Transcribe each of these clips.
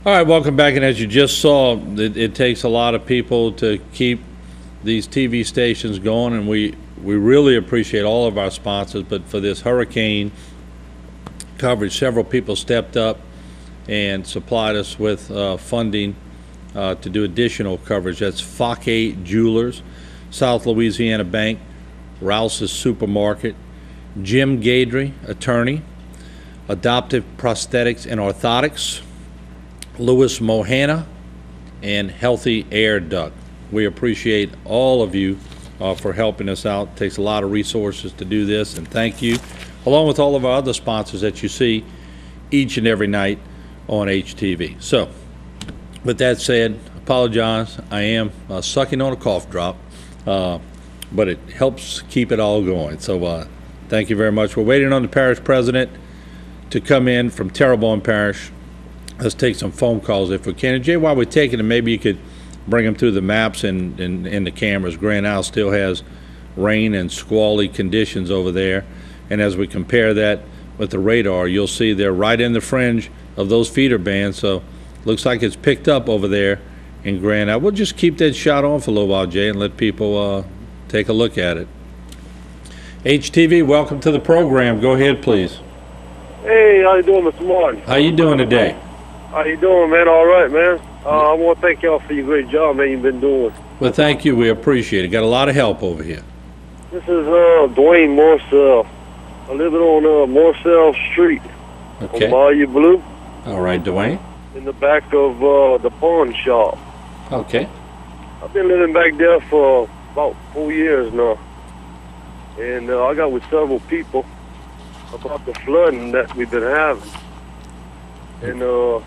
All right, welcome back. And as you just saw, it takes a lot of people to keep these TV stations going, and we really appreciate all of our sponsors. But for this hurricane coverage, several people stepped up and supplied us with funding to do additional coverage. That's Fauquet Jewelers, South Louisiana Bank, Rouse's Supermarket, Jim Gadry, attorney, Adoptive Prosthetics and Orthotics, Louis Mohana, and Healthy Air Duct. We appreciate all of you for helping us out. It takes a lot of resources to do this, and thank you, along with all of our other sponsors that you see each and every night on HTV. So, with that said, apologize. I am sucking on a cough drop, but it helps keep it all going. So, thank you very much. We're waiting on the parish president to come in from Terrebonne Parish. Let's take some phone calls if we can. And Jay, while we're taking them, maybe you could bring them through the maps and the cameras. Grand Isle still has rain and squally conditions over there. And as we compare that with the radar, you'll see they're right in the fringe of those feeder bands. So looks like it's picked up over there in Grand Isle. We'll just keep that shot on for a little while, Jay, and let people take a look at it. HTV, welcome to the program. Go ahead, please. Hey, how you doing, Mr. Martin? How you doing today? How you doing, man? All right, man. I want to thank y'all for your great job, man, you've been doing. Well, thank you. We appreciate it. Got a lot of help over here. This is Dwayne Morcell. I live on Morcell Street. Okay. On Bayou Blue. All right, Dwayne. In the back of the pawn shop. Okay. I've been living back there for about 4 years now. And I got with several people about the flooding that we've been having. And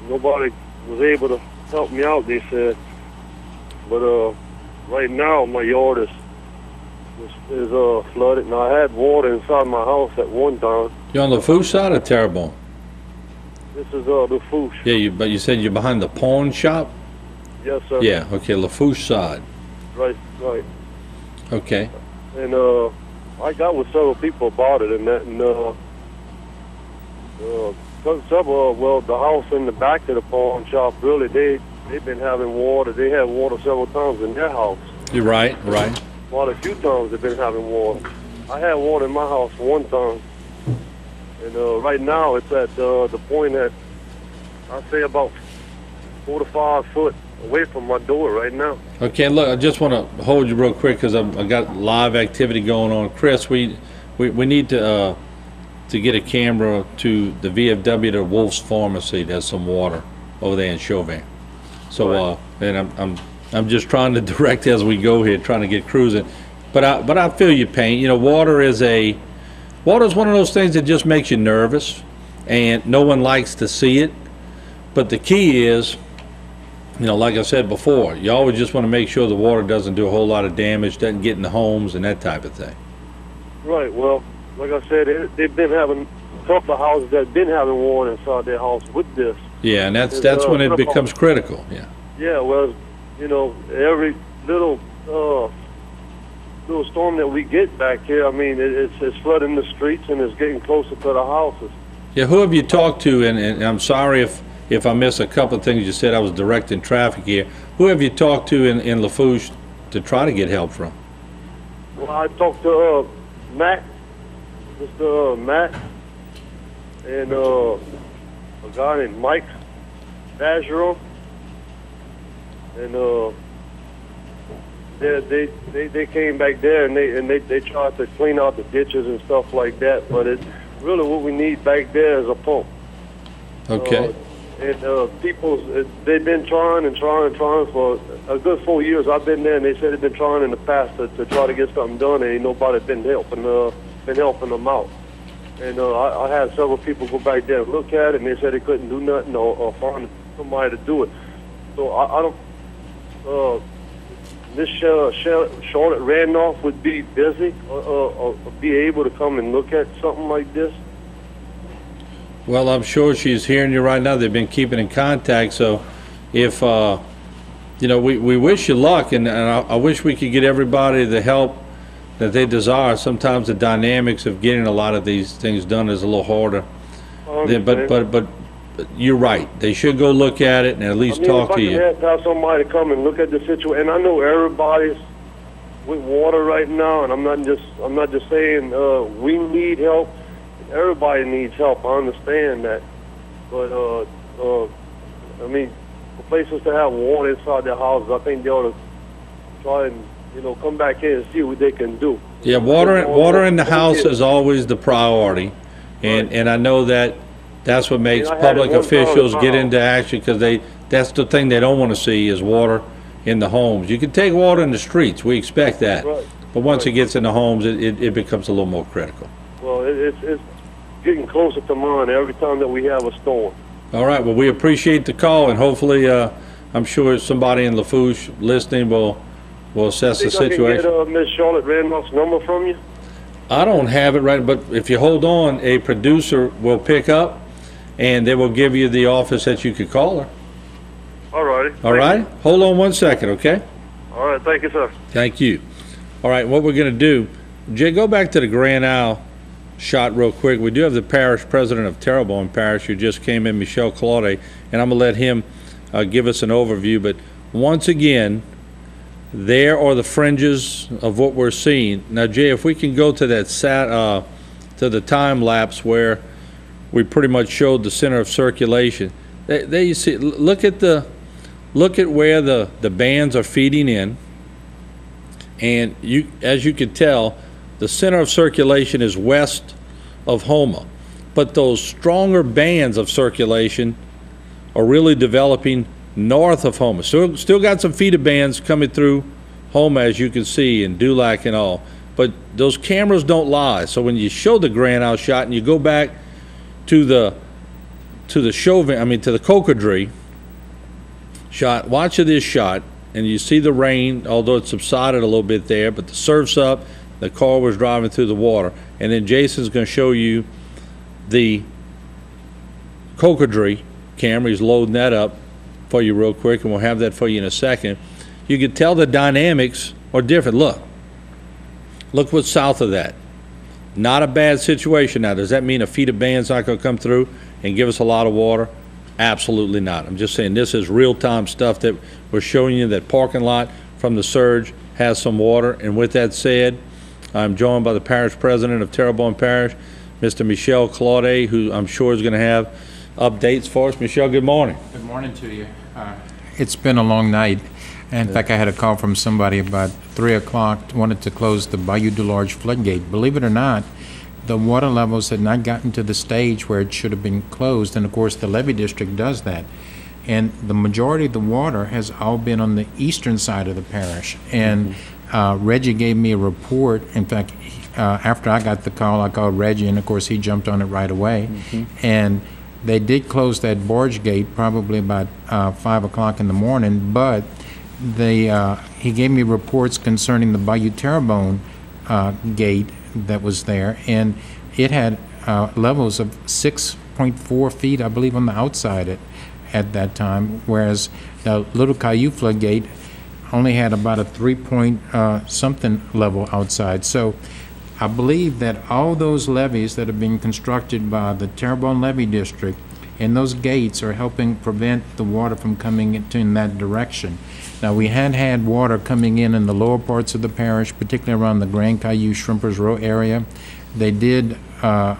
nobody was able to help me out, they said. But right now my yard is flooded, and I had water inside my house at one time. You on the Lafourche side or Terrebonne? This is Lafourche. Yeah, but you said you're behind the pawn shop? Yes, sir. Yeah, okay, Lafourche side. Right. Okay. And I got with several people about it, and that, and well, the house in the back of the pawn shop, really, they've been having water. They had water several times in their house. You're right. Well, a few times they've been having water. I had water in my house one time, and right now it's at the point that I say about 4 to 5 foot away from my door right now. Okay, look, I just want to hold you real quick because I've got live activity going on. Chris, we need to get a camera to the VFW to Wolf's Pharmacy. There's some water over there in Chauvin. So, right. And I'm just trying to direct as we go here, trying to get cruising. But I feel your pain. You know, water is one of those things that just makes you nervous, and no one likes to see it. But the key is, you know, like I said before, you always just want to make sure the water doesn't do a whole lot of damage, doesn't get in the homes and that type of thing. Right. Well, like I said, they've been having a couple of houses that have been having water inside their house with this. Yeah, and that's when it becomes critical. Yeah. Yeah. Well, you know, every little storm that we get back here, I mean, it's flooding the streets and it's getting closer to the houses. Yeah. Who have you talked to? And I'm sorry if I miss a couple of things you said. I was directing traffic here. Who have you talked to in Lafourche to try to get help from? Well, I talked to Matt, Mr. Matt, and a guy named Mike Bergeron, and they came back there and they tried to clean out the ditches and stuff like that. But really what we need back there is a pump. Okay. And they've been trying for a good 4 years. I've been there, and they said they've been trying in the past to try to get something done, and ain't nobody been helping them out. And I had several people go back there and look at it, and they said they couldn't do nothing or find somebody to do it. So I don't. This Charlotte Randolph would be busy or be able to come and look at something like this. Well, I'm sure she's hearing you right now. They've been keeping in contact. So if, you know, we wish you luck, and I wish we could get everybody the help that they desire. Sometimes the dynamics of getting a lot of these things done is a little harder. But you're right. They should go look at it and at least talk to you. If I can have somebody come and look at the situation, and I know everybody's with water right now, and I'm not just saying we need help. Everybody needs help. I understand that, but I mean, for places to have water inside their houses, I think they ought to try and come back here and see what they can do. Yeah, water in the house is always the priority, and I know that's what makes public officials get into action, because that's the thing they don't want to see is water in the homes. You can take water in the streets, we expect that, but once it gets in the homes, it becomes a little more critical. Well, it's getting closer to mine every time that we have a storm. All right, well, we appreciate the call, and hopefully, I'm sure somebody in Lafourche listening will assess the situation. I can get Ms. Charlotte Randolph's number from you? I don't have it right, but if you hold on, a producer will pick up, and they will give you the office that you could call her. All righty. All right? Hold on 1 second, okay? All right, thank you, sir. Thank you. All right, what we're going to do, Jay, go back to the Grand Isle shot real quick. We do have the parish president of Terrebonne Parish who just came in, Michel Claudet, and I'm going to let him give us an overview. But once again, there are the fringes of what we're seeing. Now, Jay, if we can go to that to the time lapse where we pretty much showed the center of circulation. There you see. Look at where the bands are feeding in, and as you can tell, the center of circulation is west of Houma, but those stronger bands of circulation are really developing north of Houma. Still got some feeder bands coming through Houma, as you can see, and Dulac and all. But those cameras don't lie. So when you show the Grand Isle shot and you go back to the Chauvin, to the Cocodrie shot, watch this shot, and you see the rain, although it subsided a little bit there, but the surf's up. The car was driving through the water. And then Jason's going to show you the Cocodrie camera. He's loading that up for you real quick, and we'll have that for you in a second. You can tell the dynamics are different. Look what's south of that. Not a bad situation. Now, does that mean a feeder band's not going to come through and give us a lot of water? Absolutely not. I'm just saying this is real-time stuff that we're showing you. That parking lot from the surge has some water. And with that said, I'm joined by the parish president of Terrebonne Parish, Mr. Michel Claudet, who I'm sure is going to have updates for us. Michel, good morning. Good morning to you. It's been a long night. In fact, I had a call from somebody about 3 o'clock, wanted to close the Bayou du Large floodgate. Believe it or not, the water levels had not gotten to the stage where it should have been closed, and of course the levee district does that. And the majority of the water has all been on the eastern side of the parish. And Reggie gave me a report. In fact, after I got the call, I called Reggie, and of course he jumped on it right away. And they did close that barge gate probably about 5 o'clock in the morning, but he gave me reports concerning the Bayou Terrebonne gate that was there, and it had levels of 6.4 feet, I believe, on the outside at that time, whereas the Little Caillou floodgate only had about a 3 something level outside. So I believe that all those levees that are being constructed by the Terrebonne Levee District and those gates are helping prevent the water from coming in that direction. Now, we had water coming in the lower parts of the parish, particularly around the Grand Caillou Shrimpers Row area.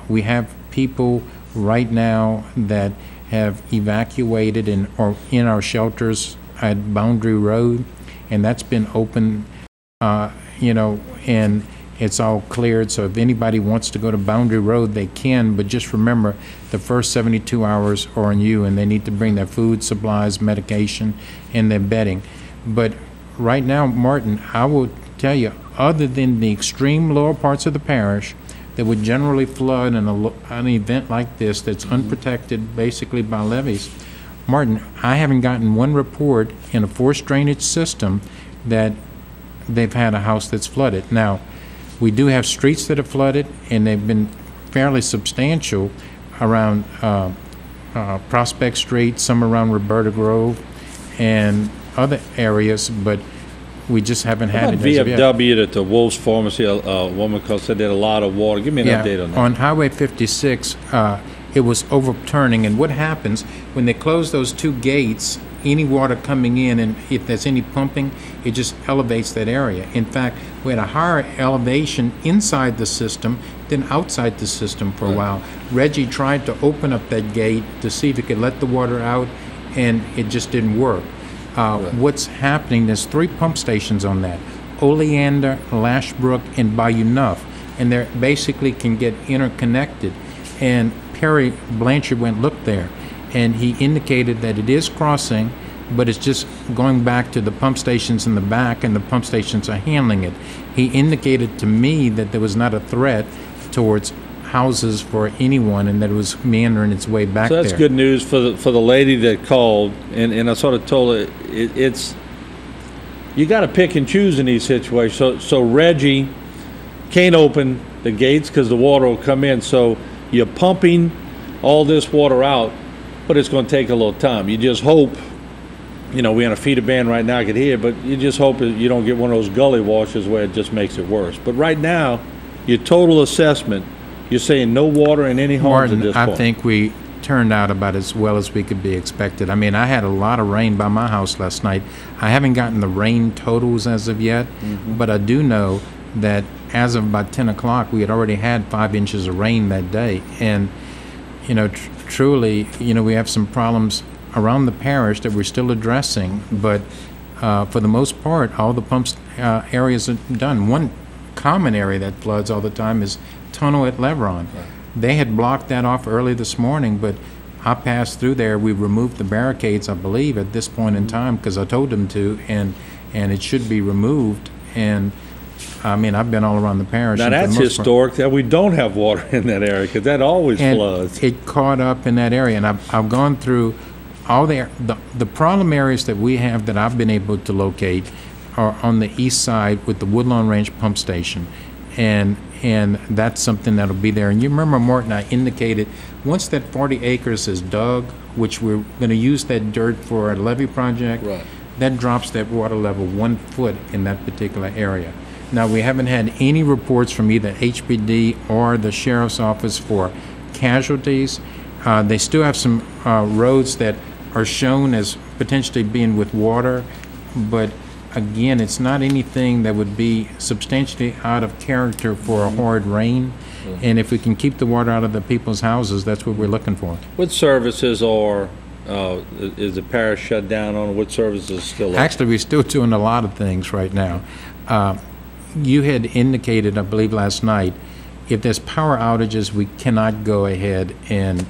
We have people right now that have evacuated or in our shelters at Boundary Road, and that's been open, and it's all cleared. So if anybody wants to go to Boundary Road, they can, but just remember the first 72 hours are on you, and they need to bring their food, supplies, medication, and their bedding. But right now, Martin, I will tell you, other than the extreme lower parts of the parish that would generally flood in an event like this that's unprotected basically by levees, Martin, I haven't gotten one report in a forced drainage system that they've had a house that's flooded. Now, we do have streets that are flooded, and they've been fairly substantial around Prospect Street, some around Roberta Grove, and other areas, but we just haven't had it. VFW at the Wolf's Pharmacy, a woman said they had a lot of water. Give me an update on that. On Highway 56, it was overturning. And what happens when they close those two gates, any water coming in, and if there's any pumping, it just elevates that area. In fact, we had a higher elevation inside the system than outside the system for a while. Reggie tried to open up that gate to see if he could let the water out, and it just didn't work. What's happening, there's 3 pump stations on that: Oleander, Lashbrook, and Bayou Neuf, and they basically can get interconnected. And Perry Blanchard went looked there, and he indicated that it is crossing, but it's just going back to the pump stations in the back, and the pump stations are handling it. He indicated to me that there was not a threat towards houses for anyone, and that it was meandering its way back there. So that's good news for the lady that called, and I sort of told her it's you got to pick and choose in these situations. So Reggie can't open the gates because the water will come in. So you're pumping all this water out, but it's going to take a little time. You just hope, we're in a feeder band right now, I could hear, but you just hope that you don't get one of those gully washes where it just makes it worse. But right now, your total assessment, you're saying no water in any homes at this point. I think we turned out about as well as we could be expected. I mean, I had a lot of rain by my house last night. I haven't gotten the rain totals as of yet, but I do know that as of about 10 o'clock, we had already had 5 inches of rain that day. And, truly, we have some problems around the parish that we're still addressing, but for the most part, all the pumps areas are done. One common area that floods all the time is Tunnel at Leveron. They had blocked that off early this morning, but I passed through there. We removed the barricades, I believe, at this point in time, because I told them to, and it should be removed. And I mean, I've been all around the parish. Now that's historic that we don't have water in that area, because that always floods. It caught up in that area, and I've gone through all the problem areas that we have that I've been able to locate are on the east side with the Woodlawn Ranch pump station, and that's something that'll be there. And you remember, Martin, I indicated once that 40 acres is dug, which we're going to use that dirt for a levee project, that drops that water level 1 foot in that particular area. Now, we haven't had any reports from either HPD or the Sheriff's Office for casualties. They still have some roads that are shown as potentially being with water, but again, it's not anything that would be substantially out of character for a hard rain. And if we can keep the water out of the people's houses, that's what we're looking for. What services is the parish shut down on? What services still up? Actually, we're still doing a lot of things right now. You had indicated, I believe last night, if there's power outages, we cannot go ahead and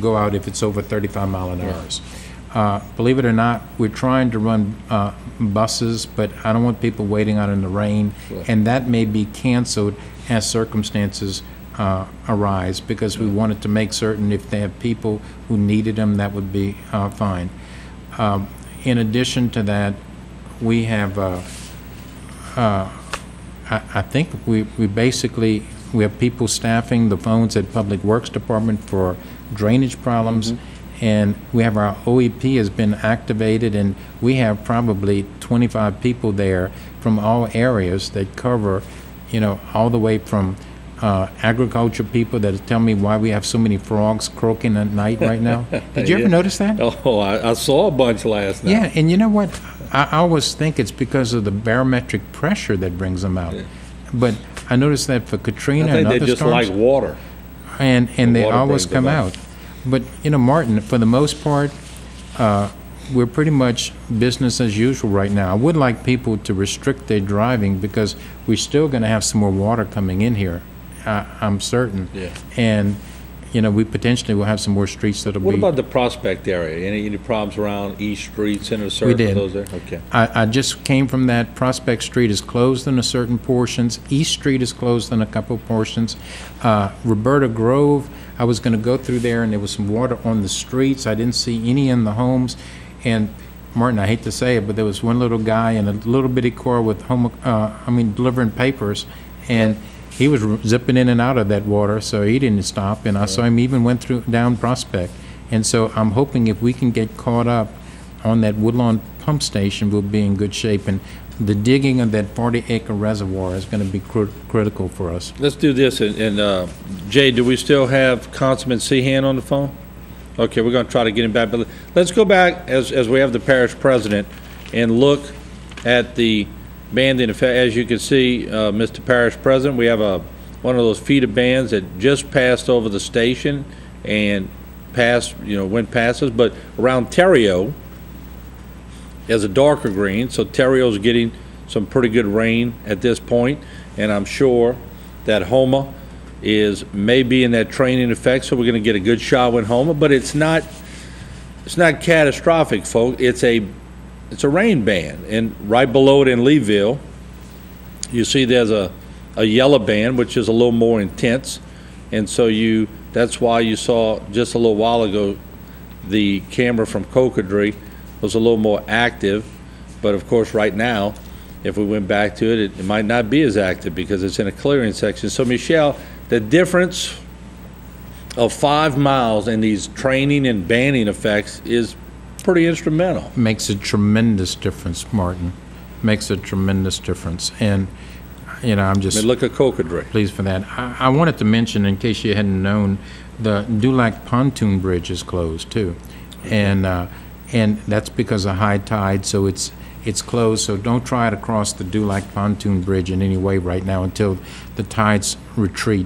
go out if it's over 35 mile an hour. Believe it or not, we're trying to run buses, but I don't want people waiting out in the rain, and that may be canceled as circumstances arise, because we wanted to make certain if they have people who needed them, that would be fine. In addition to that, we have, I think we basically, we have people staffing the phones at Public Works Department for drainage problems. And we have our OEP has been activated, and we have probably 25 people there from all areas that cover, all the way from agriculture people that tell me why we have so many frogs croaking at night right now. Did you ever notice that? Oh, I saw a bunch last night. Yeah, and you know what? I always think it's because of the barometric pressure that brings them out. But I noticed that for Katrina and other storms. They just like water. And they always come out. But, Martin, for the most part, we're pretty much business as usual right now. I would like people to restrict their driving, because we're still going to have some more water coming in here, I'm certain. Yeah. And, we potentially will have some more streets that'll be... What about the Prospect area? Any problems around East Street, Center Circle? We did. Those there? Okay. I just came from that. Prospect Street is closed in a certain portions. East Street is closed in a couple portions. Roberta Grove, I was going to go through there, and there was some water on the streets. I didn't see any in the homes. And Martin, I hate to say it, but there was one little guy in a little bitty car with delivering papers, and he was zipping in and out of that water, so he didn't stop. And I saw him even went down Prospect. And so I'm hoping if we can get caught up on that Woodlawn pump station, we'll be in good shape. And the digging of that 40-acre reservoir is going to be critical for us. Let's do this, and Jay, do we still have Councilman Cehan on the phone? Okay, we're going to try to get him back, but let's go back, as we have the parish president, and look at the banding effect. As you can see, Mr. Parish President, we have one of those feeder bands that just passed over the station and went past us, but around Terrebonne is a darker green, so Terrebonne's getting some pretty good rain at this point, and I'm sure that Houma may be in that training effect, so we're going to get a good shot with Houma, but it's not catastrophic, folks. It's a rain band, and right below it in Leeville, you see there's a yellow band, which is a little more intense, and so that's why you saw just a little while ago the camera from Cocodrie was a little more active, but of course right now, if we went back to it, it might not be as active because it's in a clearing section. So Michel, the difference of 5 miles in these training and banning effects is pretty instrumental. Makes a tremendous difference, Martin. Makes a tremendous difference. And, I'm just look at Cocodrie. Pleased for that. I wanted to mention, in case you hadn't known, the Dulac Pontoon Bridge is closed, too. And that's because of high tide, so it's closed. So don't try to cross the Dulac Pontoon Bridge in any way right now until the tides retreat.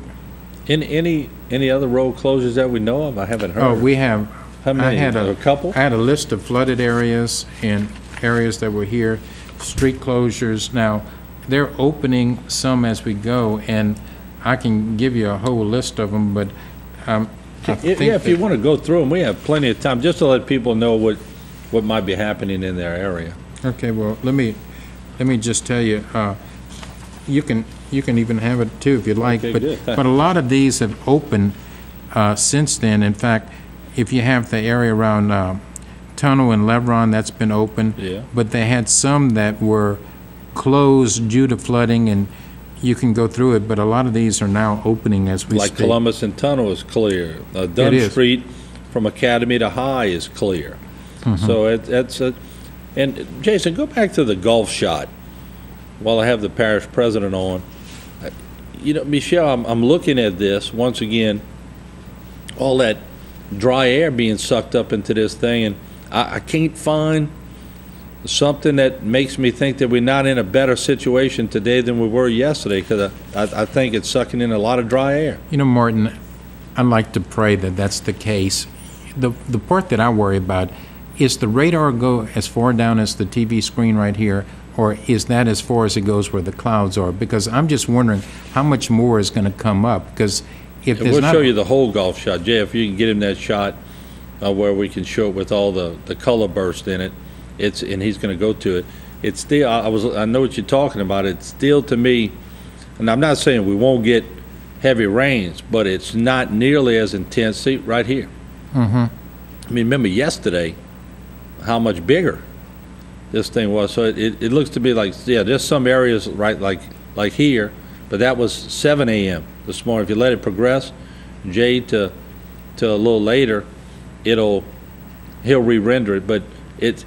Any other road closures that we know of? I haven't heard. Oh, we have. How many? A couple? I had a list of flooded areas and areas that were here, street closures. Now, they're opening some as we go, and I can give you a whole list of them, but if you want to go through them, we have plenty of time just to let people know what might be happening in their area. Okay, well, let me just tell you, you can even have it too if you'd like, okay, but a lot of these have opened since then. In fact, if you have the area around Tunnel and Levron, that's been open. Yeah. But they had some that were closed due to flooding, and you can go through it, but a lot of these are now opening as we speak. Like Columbus and Tunnel is clear. Dunn Street from Academy to High is clear. Mm-hmm. So and Jason, go back to the golf shot while I have the parish president on. Michel, I'm looking at this once again, all that dry air being sucked up into this thing, and I can't find something that makes me think that we're not in a better situation today than we were yesterday, because I think it's sucking in a lot of dry air. Martin, I'd like to pray that that's the case. The part that I worry about is the radar go as far down as the TV screen right here, or is that as far as it goes where the clouds are? Because I'm just wondering how much more is going to come up, because if there's we'll show you the whole golf shot. Jay, if you can get him that shot where we can show it with all the color burst in it, and he's going to go to it. It's still, I know what you're talking about. It's still, to me, and I'm not saying we won't get heavy rains, but it's not nearly as intense. See, right here. Mm-hmm. I mean, remember yesterday how much bigger this thing was. So it looks to be like, there's some areas right like here, but that was 7 a.m. this morning. If you let it progress, Jay, to a little later, he'll re-render it, but it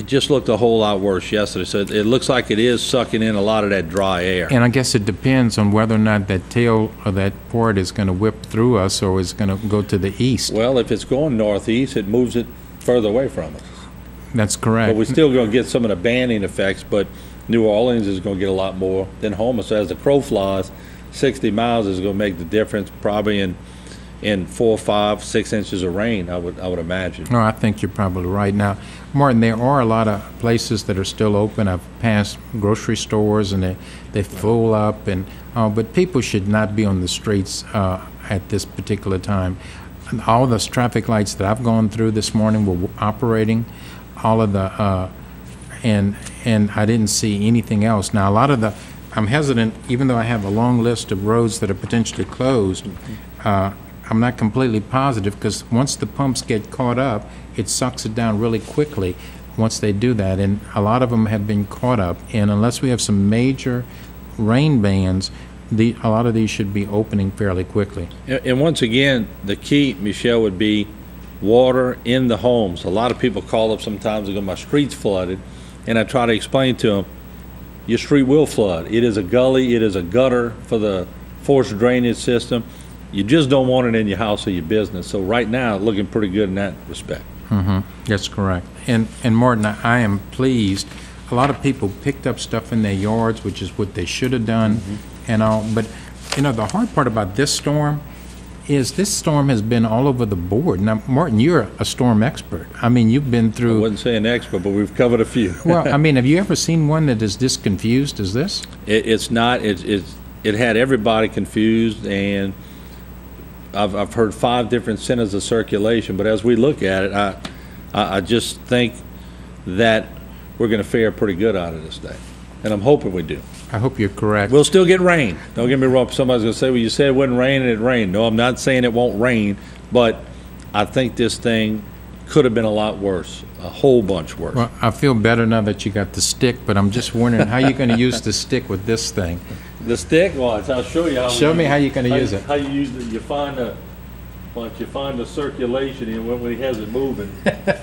just looked a whole lot worse yesterday. So it looks like it is sucking in a lot of that dry air. And I guess it depends on whether or not that tail or that port is going to whip through us or is going to go to the east. Well, if it's going northeast, it moves it further away from us. That's correct. But we're still going to get some of the banding effects, but New Orleans is going to get a lot more than Houma. So as the crow flies, 60 miles is going to make the difference probably in 4, 5, 6 inches of rain, I would imagine. No, I think you're probably right. Now, Martin, there are a lot of places that are still open. I've passed grocery stores and they full up, but people should not be on the streets at this particular time. All the traffic lights that I've gone through this morning were operating. All of the and I didn't see anything else. Now, a lot of I'm hesitant, even though I have a long list of roads that are potentially closed. I'm not completely positive, because once the pumps get caught up, it sucks it down really quickly once they do that, and a lot of them have been caught up, and unless we have some major rain bans, a lot of these should be opening fairly quickly. And once again, the key, Michel, would be water in the homes. A lot of people call up sometimes and go, my street's flooded. and I try to explain to them, your street will flood. It is a gully, it is a gutter for the forced drainage system. You just don't want it in your house or your business. So right now, looking pretty good in that respect. That's correct. And Martin, I am pleased. A lot of people picked up stuff in their yards, which is what they should have done and all. But, you know, the hard part about this storm is this storm has been all over the board. Now, Martin, you're a storm expert. I mean, you've been through... I wouldn't say an expert, but we've covered a few. Well, I mean, have you ever seen one that is this confused as this? It's not. It had everybody confused, and I've heard 5 different centers of circulation. But as we look at it, I just think that we're going to fare pretty good out of this day, and I'm hoping we do. I hope you're correct. We'll still get rain. Don't get me wrong. Somebody's going to say, well, you said it wouldn't rain and it rained. No, I'm not saying it won't rain, but I think this thing could have been a lot worse, a whole bunch worse. Well, I feel better now that you got the stick, but I'm just wondering how you're going to use the stick with this thing. The stick? Well, I'll show you how. Show me how you're going to use it. How you use it. You find the circulation, and when he has it moving,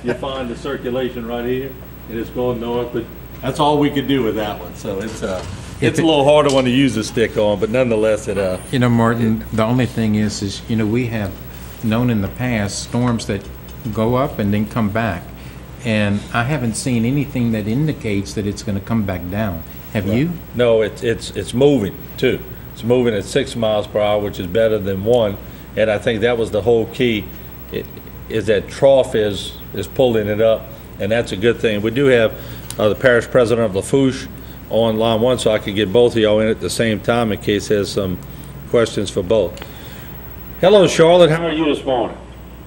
you find the circulation right here, and it's going north, but that's all we can do with that one. So it's a little harder one to use the stick on, but nonetheless, it. You know, Martin, the only thing is, you know, we have known in the past storms that go up and then come back, and I haven't seen anything that indicates that it's going to come back down. Have you? No, it's moving too. It's moving at 6 miles per hour, which is better than 1, and I think that was the whole key. Is that trough is pulling it up, and that's a good thing. We do have the parish president of Lafourche on line 1, so I could get both of y'all in at the same time in case there's some questions for both. Hello, Charlotte. How are you this morning?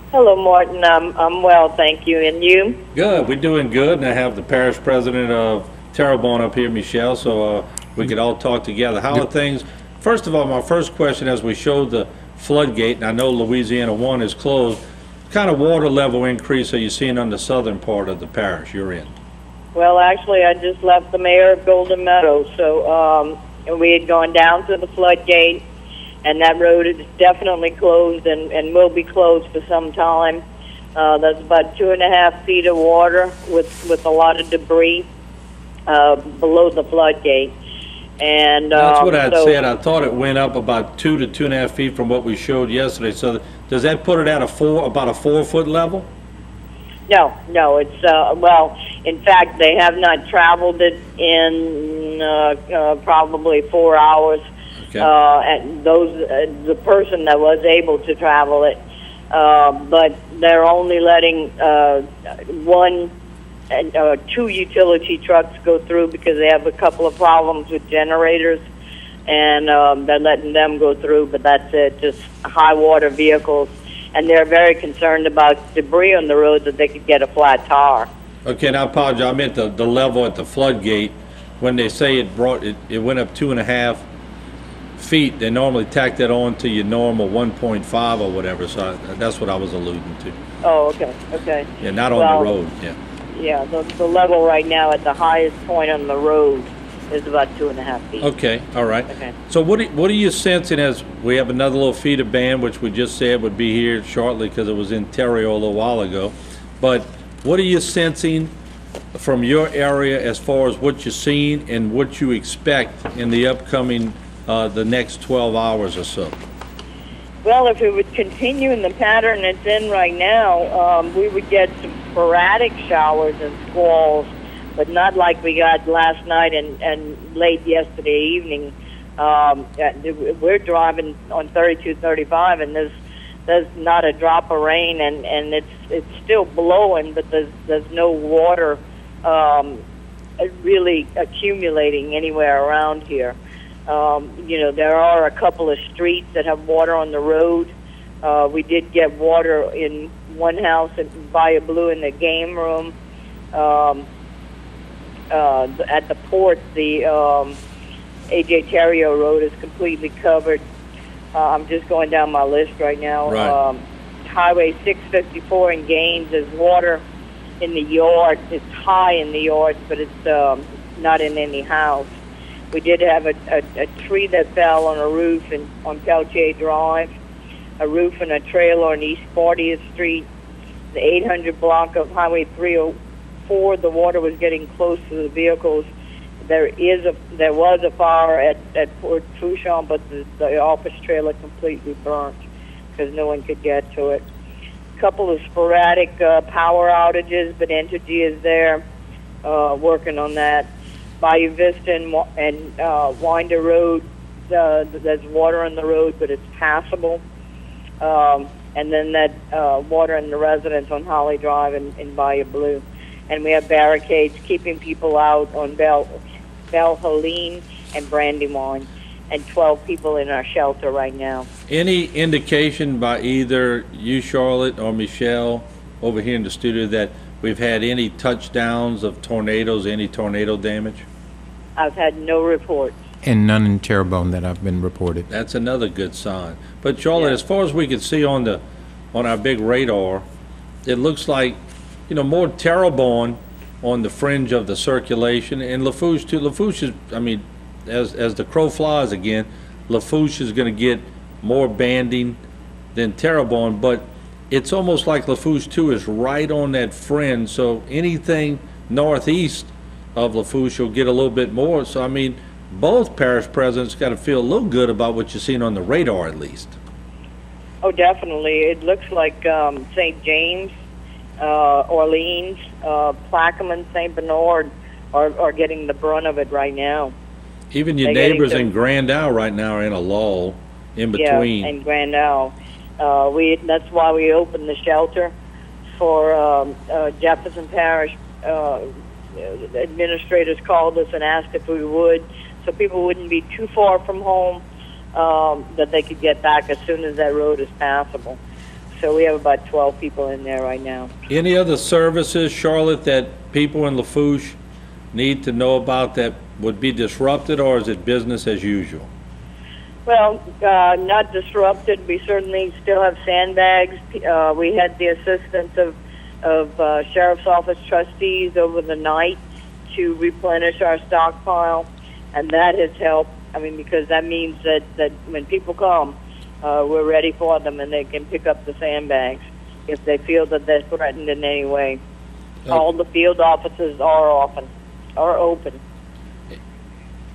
Hello, Martin. I'm well, thank you. And you? Good. We're doing good. And I have the parish president of Terrebonne up here, Michel, so we could all talk together. How are things? First of all, my first question, as we showed the floodgate, and I know Louisiana 1 is closed, what kind of water level increase are you seeing on the southern part of the parish you're in? Well, actually, I just left the mayor of Golden Meadow, so we had gone down to the floodgate, and that road is definitely closed and will be closed for some time. There's about 2.5 feet of water with a lot of debris below the floodgate. And that's what I'd said. I thought it went up about 2 to 2.5 feet from what we showed yesterday. So does that put it at about a 4-foot level? No, it's well, in fact, they have not traveled it in probably 4 hours. Okay. And the person that was able to travel it, but they're only letting 2 utility trucks go through because they have a couple of problems with generators, and they're letting them go through, but that's it, just high water vehicles. And they're very concerned about debris on the road that they could get a flat tire. Okay, and I apologize. I meant the level at the floodgate. When they say it went up 2.5 feet, they normally tack that on to your normal 1.5 or whatever. So that's what I was alluding to. Oh, okay. Yeah, not on the road. Yeah. Yeah, the level right now at the highest point on the road is about 2.5 feet. Okay, all right. Okay. So what are you sensing as we have another little feeder band, which we just said would be here shortly because it was in Terry a little while ago. But what are you sensing from your area as far as what you're seeing and what you expect in the upcoming, the next 12 hours or so? Well, if it would continue in the pattern it's in right now, we would get some sporadic showers and squalls, but not like we got last night and late yesterday evening. We're driving on 32-35, and there's not a drop of rain, and it's still blowing, but there's no water really accumulating anywhere around here. There are a couple of streets that have water on the road. We did get water in one house at Bayou Blue in the game room. At the port, the A.J. Terrio Road is completely covered. I'm just going down my list right now. Right. Highway 654 in Gaines, there's water in the yard. It's high in the yard, but it's not in any house. We did have a tree that fell on a roof on Peltier Drive, a roof and a trailer on East 40th Street, the 800 block of Highway 304 before the water was getting close to the vehicles, there was a fire at Port Fouchon, but the office trailer completely burnt because no one could get to it. A couple of sporadic power outages, but Entergy is there working on that. Bayou Vista and Winder Road, there's water on the road, but it's passable. And then that water in the residence on Holly Drive in Bayou Blue. And we have barricades keeping people out on Belle Helene and Brandywine, and 12 people in our shelter right now. Any indication by either you, Charlotte, or Michel over here in the studio that we've had any touchdowns of tornadoes, any tornado damage? I've had no reports. And none in Terrebonne that have been reported. That's another good sign. But Charlotte, Yeah. as far as we can see on our big radar, it looks like, more Terrebonne on the fringe of the circulation, and Lafourche too. Lafourche is, I mean, as the crow flies again, Lafourche is going to get more banding than Terrebonne, but it's almost like Lafourche too is right on that fringe, so anything northeast of Lafourche will get a little bit more. So I mean, both parish presidents got to feel a little good about what you're seeing on the radar, at least. Oh, definitely. It looks like St. James, Orleans, Plaquemine, St. Bernard are getting the brunt of it right now. Even your They're neighbors getting in Grand Isle right now are in a lull in between. Yeah, and Grand Isle. That's why we opened the shelter for Jefferson Parish. Administrators called us and asked if we would, so people wouldn't be too far from home, that they could get back as soon as that road is passable. So we have about 12 people in there right now. Any other services, Charlotte, that people in Lafourche need to know about that would be disrupted, or is it business as usual? Well, not disrupted. We certainly still have sandbags. We had the assistance of Sheriff's Office trustees over the night to replenish our stockpile, and that has helped. I mean, because that means that when people come, we're ready for them, and they can pick up the sandbags if they feel that they're threatened in any way. All the field offices are open.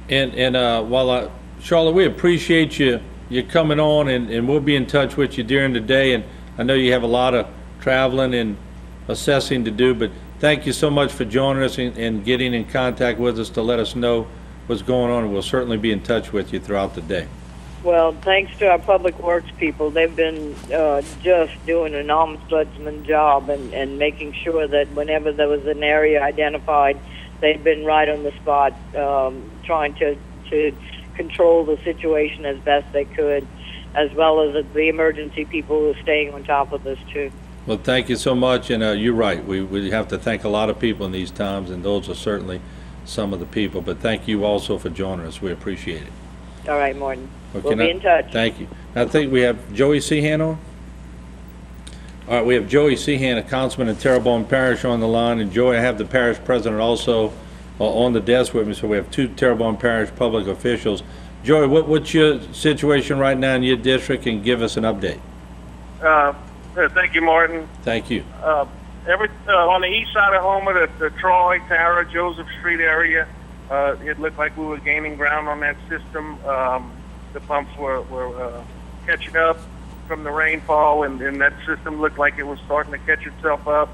And Charlotte, we appreciate you coming on, and we'll be in touch with you during the day. And I know you have a lot of traveling and assessing to do, but thank you so much for joining us and getting in contact with us to let us know what's going on. And we'll certainly be in touch with you throughout the day. Well, thanks to our public works people, they've been just doing an ombudsman job and making sure that whenever there was an area identified, they've been right on the spot, trying to control the situation as best they could, as well as the emergency people who are staying on top of this too. Well, thank you so much, and you're right. We have to thank a lot of people in these times, and those are certainly some of the people. But thank you also for joining us. We appreciate it. All right, Morton. Okay, We'll be in touch. Thank you. I think we have Joey Cehan on. All right, we have Joey Cehan, a councilman in Terrebonne Parish, on the line. And Joey, I have the parish president also on the desk with me, so we have two Terrebonne Parish public officials. Joey, what's your situation right now in your district, and give us an update. Thank you, Martin. Thank you. On the east side of Homer, the Troy, Tara, Joseph Street area, it looked like we were gaining ground on that system. The pumps were catching up from the rainfall, and that system looked like it was starting to catch itself up.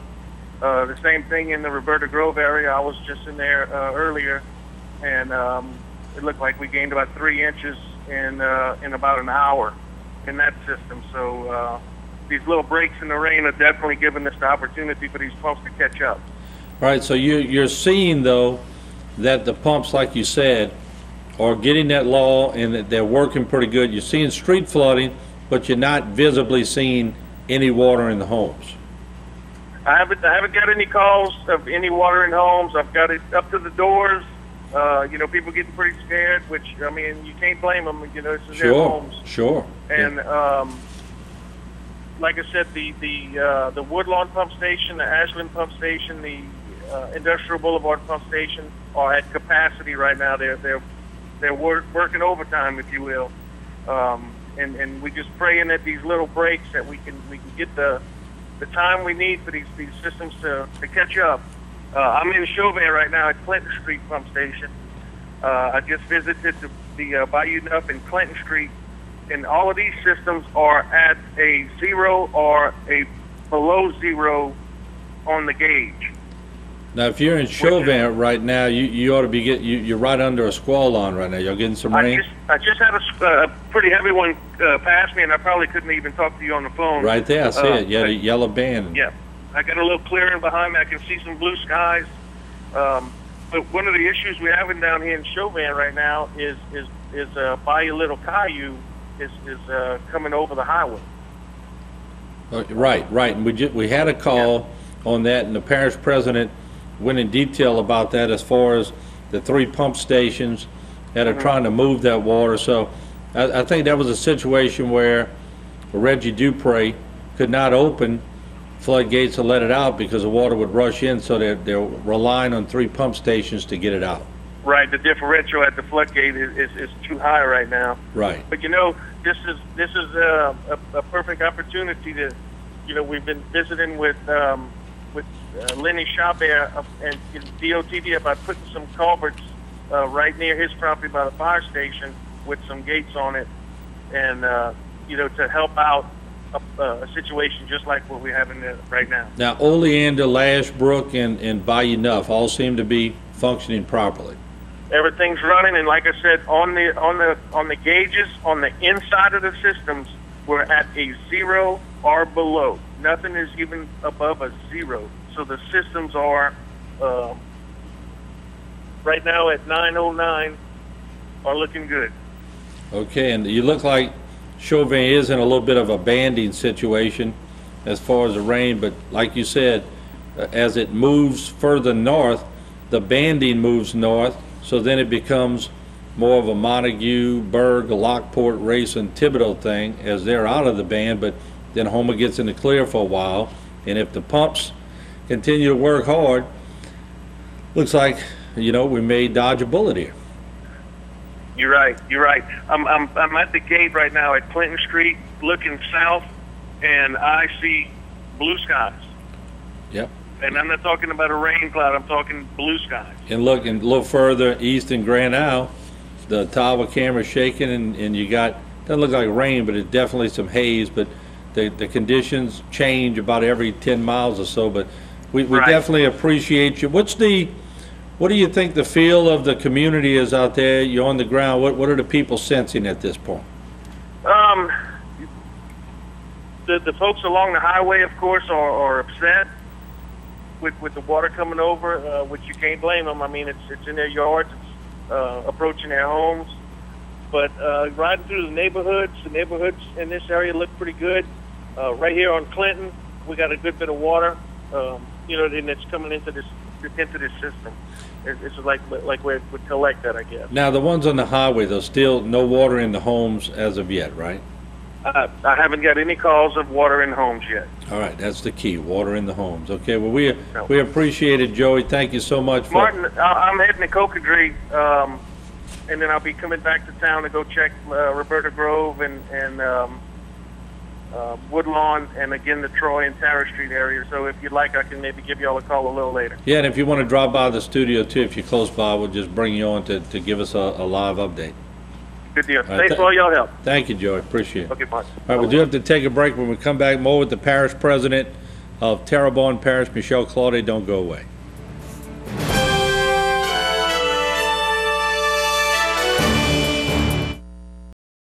The same thing in the Roberta Grove area. I was just in there earlier, and it looked like we gained about 3 inches in about an hour in that system. So these little breaks in the rain are definitely giving us the opportunity for these pumps to catch up. All right, so you're seeing, though, that the pumps, like you said, are getting that low and that they're working pretty good. You're seeing street flooding, but you're not visibly seeing any water in the homes. I haven't got any calls of any water in homes. I've got it up to the doors. People getting pretty scared, which, I mean, you can't blame them. This is their homes. Sure. And like I said, the Woodlawn pump station, the Ashland pump station, the Industrial Boulevard pump station are at capacity right now. They're working overtime, if you will. And we just praying that these little breaks that we can get the time we need for these systems to catch up. I'm in Chauvin right now at Clinton Street pump station. I just visited the Bayou Neuf and Clinton Street, and all of these systems are at a 0 or a below 0 on the gauge. Now, if you're in Chauvin right now, you ought to be you're right under a squall line right now. You're getting some rain? I just had a pretty heavy one pass me, and I probably couldn't even talk to you on the phone. Right there, I see it. You had a yellow band. Yeah. I got a little clearing behind me. I can see some blue skies. But one of the issues we're having down here in Chauvin right now is Bayou Little Caillou is coming over the highway. Right. And we had a call on that, and the parish president went in detail about that as far as the 3 pump stations that are trying to move that water. So I think that was a situation where Reggie Dupre could not open floodgates to let it out because the water would rush in, so they're relying on 3 pump stations to get it out. Right, the differential at the floodgate is too high right now. Right. But this is a perfect opportunity to, we've been visiting with Lenny Chabert and DOTD about putting some culverts right near his property by the fire station with some gates on it, and to help out a situation just like what we're having there right now. Now, Oleander, Lashbrook, and Bayou Neuf all seem to be functioning properly. Everything's running, and like I said, on the gauges on the inside of the systems, we're at a 0 or below. Nothing is even above a 0. So the systems are right now at 909 are looking good. Okay, and you look like Chauvin is in a little bit of a banding situation as far as the rain, but like you said, as it moves further north, the banding moves north, so then it becomes more of a Montague, Berg, Lockport, Race, and Thibodeau thing as they're out of the band, but then Homer gets in the clear for a while, and if the pumps continue to work hard, looks like, we may dodge a bullet here. You're right. I'm at the gate right now at Clinton Street, looking south, and I see blue skies. Yep. And I'm not talking about a rain cloud. I'm talking blue skies. And looking a little further east in Grand Isle, the tower camera's shaking, and you got, doesn't look like rain, but it's definitely some haze. But the conditions change about every 10 miles or so. But we Right. definitely appreciate you. What do you think the feel of the community is out there? You're on the ground. What are the people sensing at this point? The folks along the highway, of course, are upset with the water coming over, which you can't blame them. I mean, it's in their yards, it's approaching their homes. But riding through the neighborhoods in this area look pretty good. Right here on Clinton, we got a good bit of water, and it's coming into this system. It's like we would collect that, I guess. Now, the ones on the highway, there's still no water in the homes as of yet, right? I haven't got any calls of water in homes yet. All right, that's the key, water in the homes. Okay, well, we appreciate it, Joey. Thank you so much. Martin, I'm heading to Cocodrie, and then I'll be coming back to town to go check Roberta Grove and Woodlawn, and again the Troy and Tara Street area. So if you'd like, I can maybe give you all a call a little later. Yeah, and if you want to drop by the studio too, if you're close by, we'll just bring you on to give us a live update. Good deal. All right, Thanks for all y'all help. Thank you, Joey. Appreciate it. Okay, bye. All right, we do have to take a break. When we come back, more with the parish president of Terrebonne Parish, Michel Claudet. Don't go away.